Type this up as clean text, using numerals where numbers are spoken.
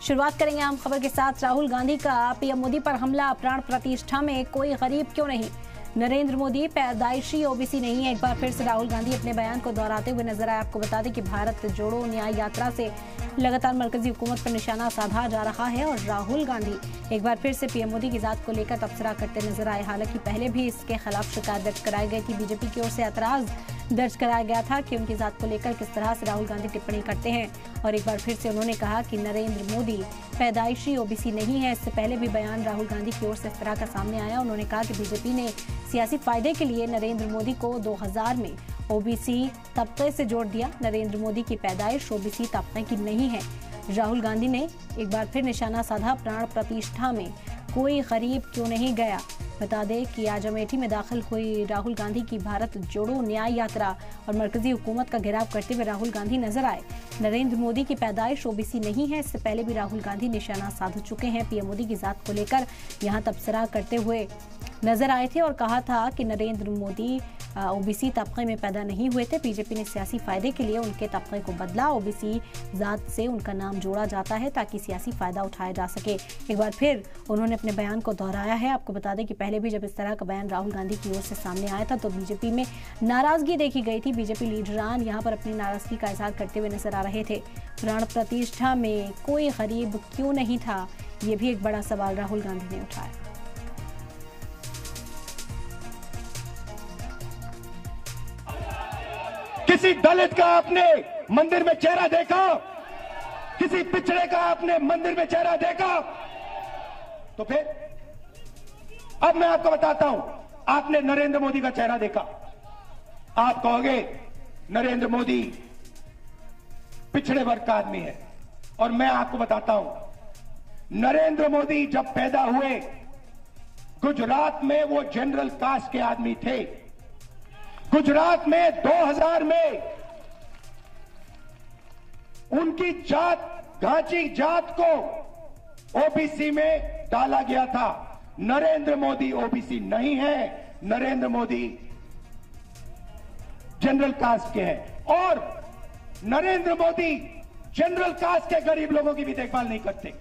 शुरुआत करेंगे हम खबर के साथ। राहुल गांधी का पीएम मोदी पर हमला, प्राण प्रतिष्ठा में कोई गरीब क्यों नहीं। नरेंद्र मोदी पैदाइशी ओबीसी नहीं है। एक बार फिर से राहुल गांधी अपने बयान को दोहराते हुए नजर आए। आपको बता दें कि भारत जोड़ो न्याय यात्रा से लगातार मरकजी हुकूमत पर निशाना साधा जा रहा है और राहुल गांधी एक बार फिर से पीएम मोदी की जात को लेकर तबसरा करते नजर आए। हालांकि पहले भी इसके खिलाफ शिकायत दर्ज कराई गई थी। बीजेपी की ओर से ऐतराज दर्ज कराया गया था कि उनकी जात को लेकर किस तरह से राहुल गांधी टिप्पणी करते हैं और एक बार फिर से उन्होंने कहा कि नरेंद्र मोदी पैदाइशी ओबीसी नहीं है। इससे पहले भी बयान राहुल गांधी की ओर से इस तरह का सामने आया। उन्होंने कहा कि बीजेपी ने सियासी फायदे के लिए नरेंद्र मोदी को 2000 में ओबीसी तबके से जोड़ दिया। नरेंद्र मोदी की पैदाइश ओबीसी तबके की नहीं है। राहुल गांधी ने एक बार फिर निशाना साधा, प्राण प्रतिष्ठा में कोई गरीब क्यों नहीं गया। बता दें कि आज अमेठी में दाखिल हुई राहुल गांधी की भारत जोड़ो न्याय यात्रा और मरकजी हुकूमत का घेराव करते हुए राहुल गांधी नजर आए। नरेंद्र मोदी की पैदाइश ओबीसी नहीं है। इससे पहले भी राहुल गांधी निशाना साध चुके हैं। पीएम मोदी की जात को लेकर यहां तबसरा करते हुए नजर आए थे और कहा था कि नरेंद्र मोदी ओबीसी तबके में पैदा नहीं हुए थे। बीजेपी ने सियासी फायदे के लिए उनके तबके को बदला। ओबीसी जात से उनका नाम जोड़ा जाता है ताकि सियासी फायदा उठाया जा सके। एक बार फिर उन्होंने अपने बयान को दोहराया है। आपको बता दें कि पहले भी जब इस तरह का बयान राहुल गांधी की ओर से सामने आया था तो बीजेपी में नाराजगी देखी गई थी। बीजेपी लीडरान यहाँ पर अपनी नाराजगी का इजहार करते हुए नजर आ रहे थे। प्राण प्रतिष्ठा में कोई गरीब क्यों नहीं था, ये भी एक बड़ा सवाल राहुल गांधी ने उठाया। किसी दलित का आपने मंदिर में चेहरा देखा? किसी पिछड़े का आपने मंदिर में चेहरा देखा? तो फिर अब मैं आपको बताता हूं, आपने नरेंद्र मोदी का चेहरा देखा। आप कहोगे नरेंद्र मोदी पिछड़े वर्ग का आदमी है और मैं आपको बताता हूं, नरेंद्र मोदी जब पैदा हुए गुजरात में वो जनरल कास्ट के आदमी थे। गुजरात में 2000 में उनकी जात, घाची जात को ओबीसी में डाला गया था। नरेंद्र मोदी ओबीसी नहीं है। नरेंद्र मोदी जनरल कास्ट के हैं और नरेंद्र मोदी जनरल कास्ट के गरीब लोगों की भी देखभाल नहीं करते।